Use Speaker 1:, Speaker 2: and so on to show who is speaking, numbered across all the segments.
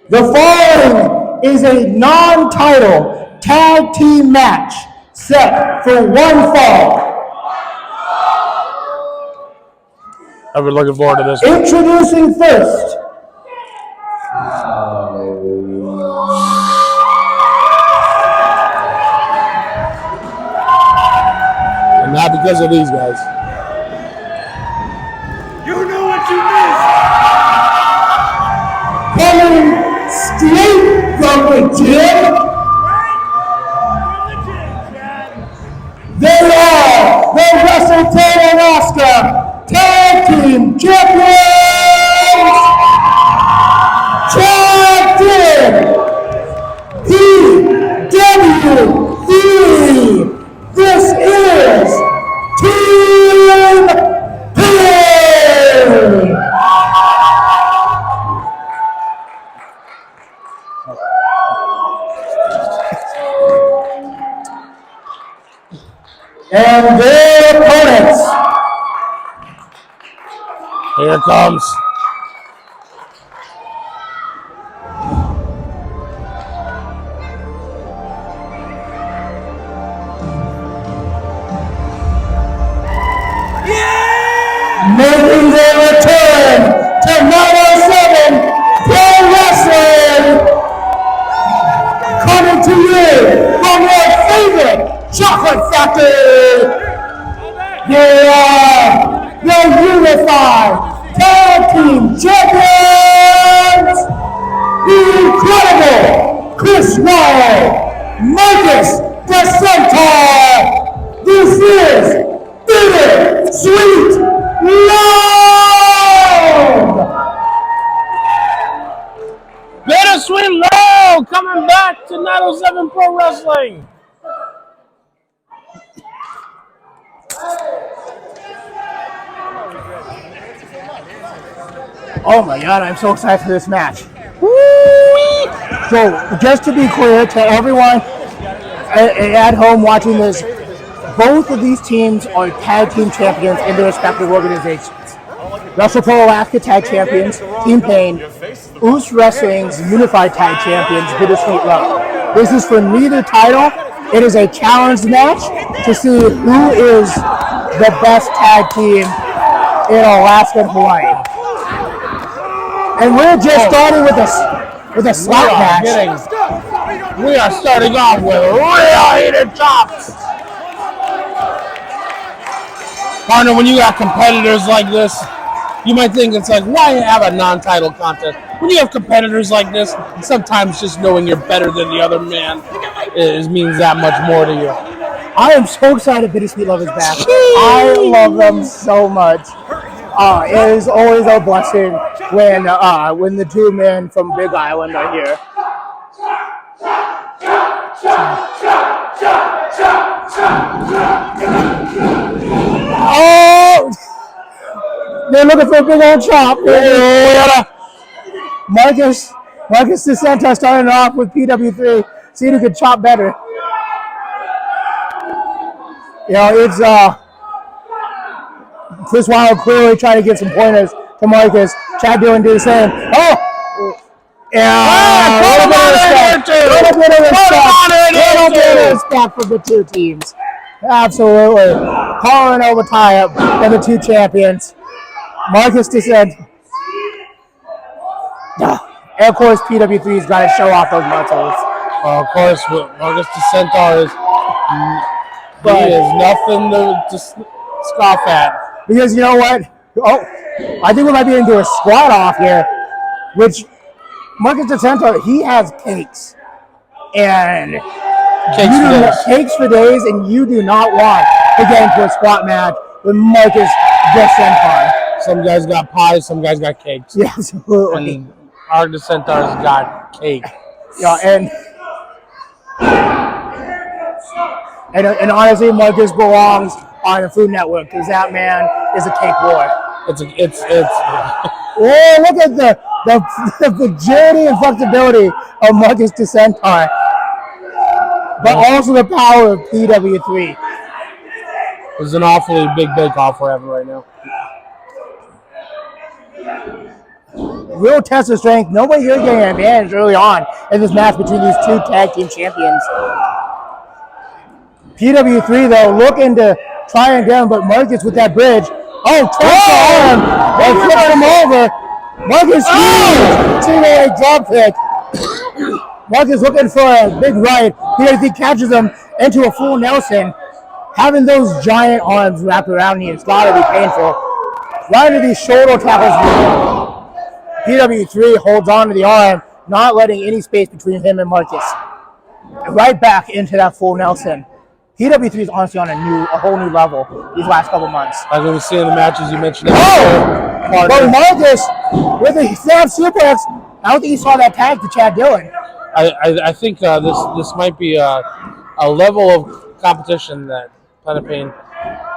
Speaker 1: The following is a non-title tag team match set for one fall.
Speaker 2: I've been looking forward to this.
Speaker 1: Introducing first.
Speaker 2: And not because of these guys.
Speaker 3: You know what you missed.
Speaker 1: Coming straight from the gym. They are the Wrestle Payne and Oscar Tag Team Champions! Champion! PWE! This is Team Payne! And their opponents.
Speaker 2: Here it comes.
Speaker 1: Making their return to 907 Pro Wrestling. Coming to you from your favorite chocolate factory. They are the Unified Tag Team Champions. The incredible Chris Wyatt, Marcus DeSantar. This is Bittersweet Love!
Speaker 2: Bittersweet Love coming back to 907 Pro Wrestling.
Speaker 1: Oh my God, I'm so excited for this match. So, just to be clear to everyone at home watching this, both of these teams are tag team champions in their respective organizations. Wrestle Pro Alaska Tag Champions, Team Payne, Oos Wrestling's Unified Tag Champions, Bittersweet Love. This is for neither title. It is a challenge match to see who is the best tag team in Alaska and Hawaii. And we're just starting with a slap match.
Speaker 2: We are starting off with real heated chops. Partner, when you got competitors like this, you might think it's like, why have a non-title contest? When you have competitors like this, sometimes just knowing you're better than the other man means that much more to you.
Speaker 1: I am so excited Bittersweet Love is back. I love them so much. It is always a blessing when the two men from Big Island are here. Oh! They're looking for a big old chop. Marcus DeSantis starting off with PW3. See who can chop better. You know, it's Chris Wilde clearly trying to get some pointers to Marcus. Chad Dillon do the same. Oh! Yeah, a little bit of respect for the two teams. Absolutely. Calling over tie-up for the two champions. Marcus DeSantis. And of course, PW3's got to show off those muscles.
Speaker 2: Of course, Marcus DeSantar is nothing to scoff at.
Speaker 1: Because you know what? Oh, I think we might be able to do a squat off here, which Marcus DeSantar, he has cakes. And cakes for days, and you do not want to get into a squat match with Marcus DeSantar.
Speaker 2: Some guys got pies, some guys got cakes.
Speaker 1: Yeah, absolutely.
Speaker 2: And our DeSantar's got cake.
Speaker 1: Yeah, and honestly, Marcus belongs on the Food Network because that man is a cake war.
Speaker 2: It's
Speaker 1: Oh, look at the agility and flexibility of Marcus DeSantar, but also the power of PW3.
Speaker 2: It's an awfully big bake-off we're having right now.
Speaker 1: real test of strength. Nobody here getting an advantage early on in this match between these two tag team champions. PW3 though looking to try and get him, but Marcus with that bridge. Oh, twists the arm and flips him over. Marcus huge single-leg drop kick. Marcus looking for a big right. PW3 catches him into a full Nelson. Having those giant arms wrapped around you, it's got to be painful. Right into these shoulder tackles. PW3 holds on to the arm, not letting any space between him and Marcus. Right back into that full Nelson. PW3 is honestly on a whole new level these last couple months.
Speaker 2: Like we see in the matches you mentioned.
Speaker 1: But Marcus with a snap suplex. I don't think he saw that tag to Chad Dillon.
Speaker 2: I think this might be a level of competition that Planet Payne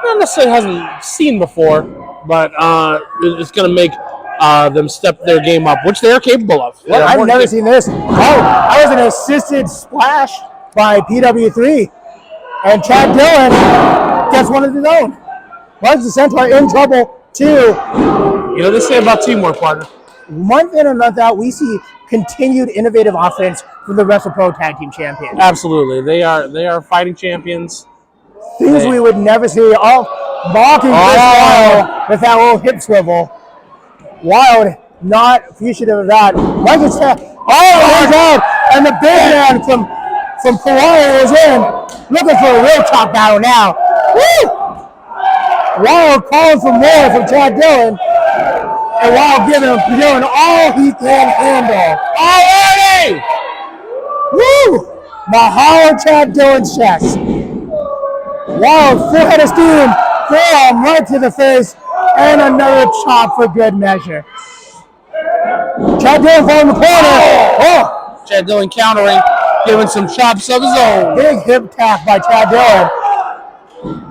Speaker 2: not necessarily hasn't seen before, but it's going to make them step their game up, which they are capable of.
Speaker 1: Well, I've never seen this. Oh, that was an assisted splash by PW3. And Chad Dillon gets one of his own. Marcus the Centaur in trouble, too.
Speaker 2: You know what they say about teamwork, partner?
Speaker 1: Month in and month out, we see continued innovative offense from the WrestlePro Tag Team Champions.
Speaker 2: Absolutely. They are fighting champions.
Speaker 1: Things we would never see. Oh, mocking Chris Wild with that little hip swivel. Wild, not appreciative of that. Marcus, he's out. And the big man from Hawaii is in. Looking for a real top battle now. Woo! Wild calling for more from Chad Dillon. And Wild giving him Dillon all he can handle.
Speaker 2: Already!
Speaker 1: Woo! Mahalo Chad Dillon's chest. Wild, full head of steam. Forearm right to the face. And another chop for good measure. Chad Dillon from the corner. Oh!
Speaker 2: Chad Dillon countering. Giving some chops of his own.
Speaker 1: Big hip tap by Chad Dillon.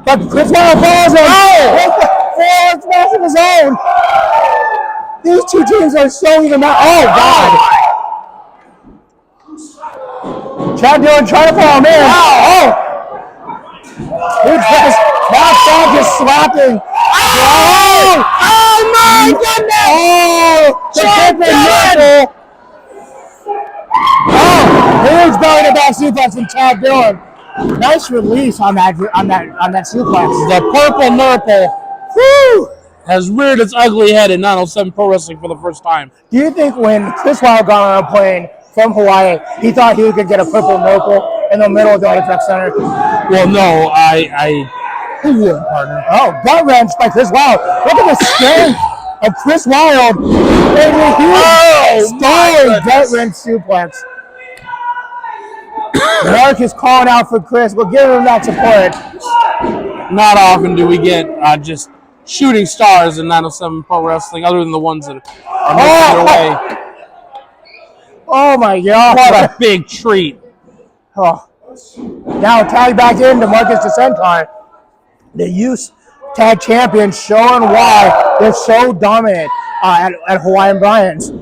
Speaker 1: But Chris Wild falls him. Forearm smash of his own. These two teams are so even now. Oh, God. Chad Dillon trying to fall him in. Oh. Huge press. Now is slapping.
Speaker 2: Oh, my goodness.
Speaker 1: Oh, the hip and knuckle. Oh, huge belly to back suplex from Chad Dillon. Nice release on that suplex.
Speaker 2: The purple nurple has reared its ugly head in 907 Pro Wrestling for the first time.
Speaker 1: Do you think when Chris Wild got on a plane from Hawaii, he thought he could get a purple nurple in the middle of the Artifact Center?
Speaker 2: Well, no, who would, partner?
Speaker 1: Oh, gut wrench by Chris Wild. Look at the strength of Chris Wild. A huge stalling gut wrench suplex. Mark is calling out for Chris. We'll give him that support.
Speaker 2: Not often do we get just shooting stars in 907 Pro Wrestling, other than the ones that are making their way.
Speaker 1: Oh my God!
Speaker 2: What a big treat!
Speaker 1: Oh. Now tag back into Marcus the Centaur, the youth tag champion, showing why they're so dominant at Hawaiian Brian's.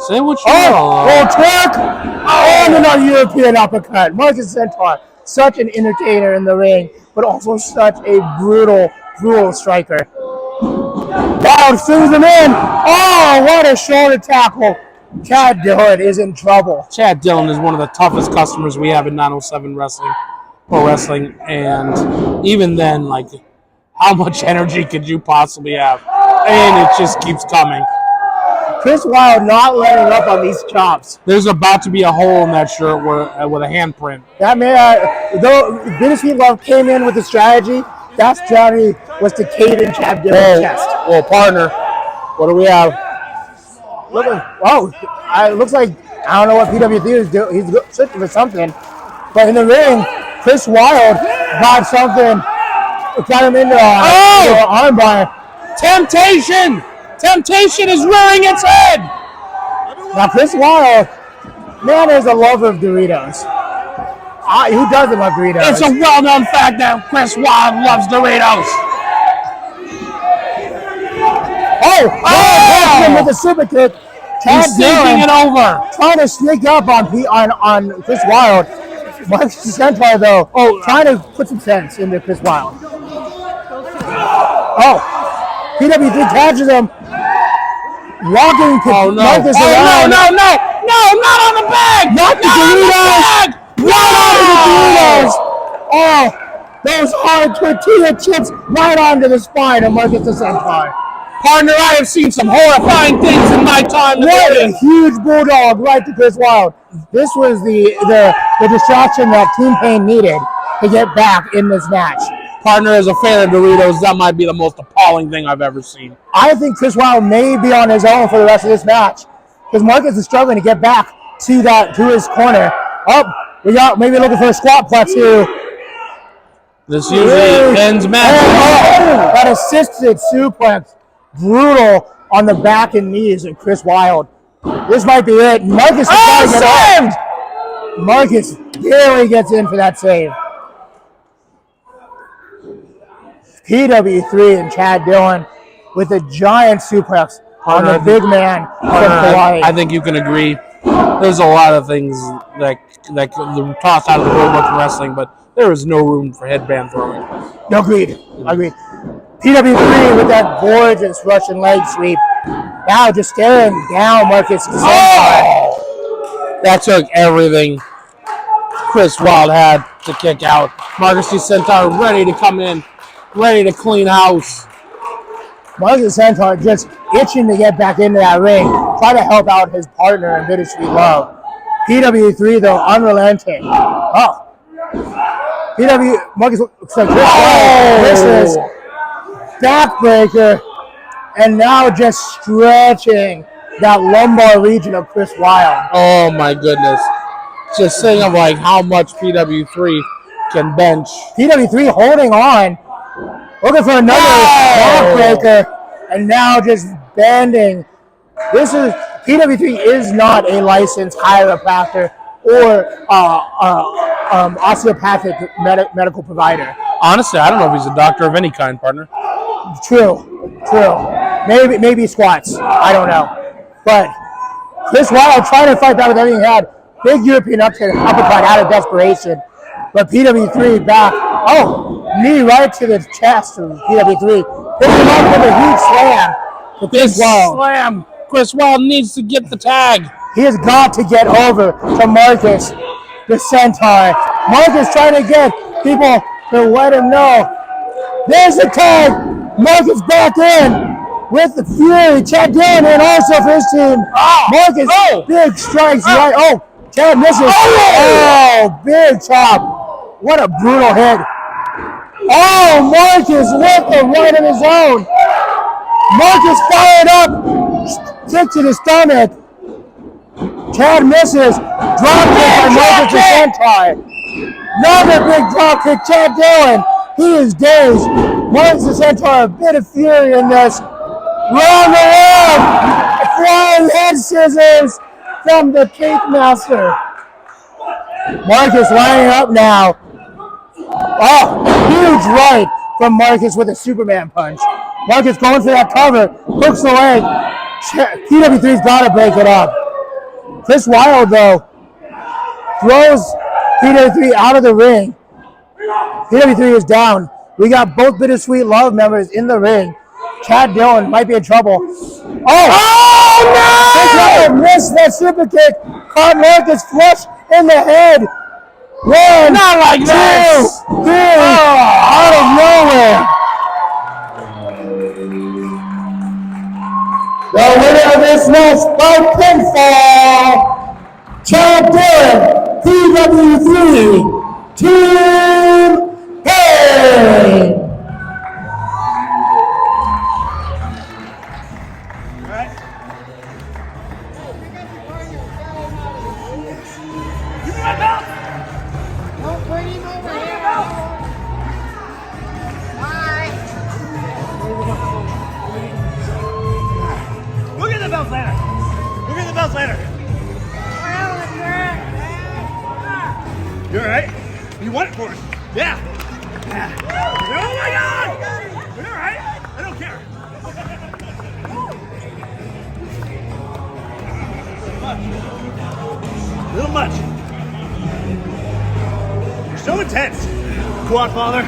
Speaker 2: Say what you
Speaker 1: know. Oh, twerk! And another European uppercut. Marcus Centaur, such an entertainer in the ring, but also such a brutal striker. Wild swings him in. Oh, what a shoulder tackle. Chad Dillon is in trouble.
Speaker 2: Chad Dillon is one of the toughest customers we have in 907 Pro Wrestling, and even then, like, how much energy could you possibly have? And it just keeps coming.
Speaker 1: Chris Wild not letting up on these chops.
Speaker 2: There's about to be a hole in that shirt with a handprint.
Speaker 1: That man, though Bittersweet Love came in with a strategy, that strategy was to cave in Chad Dillon's chest.
Speaker 2: Well, partner, what do we have?
Speaker 1: It looks like, I don't know what PW3 is doing. He's searching for something. But in the ring, Chris Wild got something, got him into an armbar.
Speaker 2: Temptation is rearing its head.
Speaker 1: Now, Chris Wild, man, is a lover of Doritos. Who doesn't love Doritos?
Speaker 2: It's a well-known fact that Chris Wild loves Doritos.
Speaker 1: Him with a super kick.
Speaker 2: He's sneaking it over.
Speaker 1: Trying to sneak up on Chris Wild. Marcus Centaur, though, trying to put some sense into Chris Wild. PW3 catches him. walking
Speaker 2: Oh no!
Speaker 1: Marcus
Speaker 2: Oh
Speaker 1: around.
Speaker 2: no! Not on the bag!
Speaker 1: Not the Doritos! Right onto the Doritos! Oh, those hard tortilla chips right onto the spine of Marcus the Centaur.
Speaker 2: Partner, I have seen some horrifying things in my time.
Speaker 1: What a huge bulldog right to Chris Wilde. This was the distraction that Team Payne needed to get back in this match.
Speaker 2: Partner, as a fan of Doritos, that might be the most appalling thing I've ever seen.
Speaker 1: I think Chris Wilde may be on his own for the rest of this match because Marcus is struggling to get back to his corner. Oh, we got maybe looking for a squat plex here.
Speaker 2: This usually ends match.
Speaker 1: That assisted suplex, brutal on the back and knees of Chris Wilde. This might be it. Marcus is trying to get up. Marcus barely gets in for that save. PW3 and Chad Dillon with a giant suplex on the big man from Hawaii.
Speaker 2: I think you can agree. There's a lot of things that toss out of the roadbook in wrestling, but there is no room for headband throwing.
Speaker 1: Agreed. PW3 with that gorgeous Russian leg sweep. Now just staring down Marcus.
Speaker 2: That took everything Chris Wilde had to kick out. Marcus the Centaur ready to come in, ready to clean house.
Speaker 1: Marcus Centaur just itching to get back into that ring, try to help out his partner in Bittersweet Love. PW3 though unrelenting. Oh, Marcus looks like this is backbreaker, and now just stretching that lumbar region of Chris Wilde.
Speaker 2: Oh my goodness! Just think of like how much PW3 can bench.
Speaker 1: PW3 holding on. Looking for another backbreaker, and now just bending. PW3 is not a licensed chiropractor or osteopathic medical provider.
Speaker 2: Honestly, I don't know if he's a doctor of any kind, partner.
Speaker 1: True. Maybe squats. I don't know. But Chris Wilde trying to fight back with everything he had. Big European uppercut out of desperation. But PW3 back. Oh, knee right to the chest of PW3. Picks him up with a huge slam.
Speaker 2: Big slam. Chris Wilde needs to get the tag.
Speaker 1: He has got to get over to Marcus, the Centaur. Marcus trying to get people to let him know. There's the tag. Marcus back in with the Fury. Chad Dillon in also for his team. Marcus, big strikes right. Oh, Chad misses. Oh, big chop. What a brutal hit. Oh, Marcus with the right of his own. Marcus fired up. Kick to the stomach. Chad misses. Drop kick by Marcus the Centaur. Another big drop kick. Chad Dillon. He is dazed. Marcus the Centaur, a bit of fury in this. Round the world. Flying head scissors from the Cake Master. Marcus lining up now. Oh, huge right from Marcus with a Superman punch. Marcus going for that cover, hooks the leg. PW3's got to break it up. Chris Wilde, though, throws PW3 out of the ring. PW3 is down. We got both Bittersweet Love members in the ring. Chad Dillon might be in trouble. Oh no! Chris Wilde missed that super kick. Caught Marcus flush in the head. One,
Speaker 2: not like this.
Speaker 1: Three, out of nowhere. The winner of this match by pinfall, Chad Dillon, PW3, Team Payne.
Speaker 3: You alright? You want it for us? Yeah. Oh my God! You alright? I don't care. A little much. You're so intense. Quad father.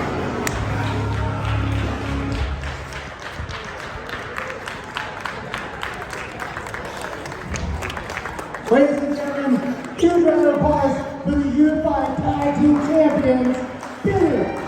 Speaker 1: Ladies and gentlemen, huge round of applause for the Unified Tag Team Champions, Billy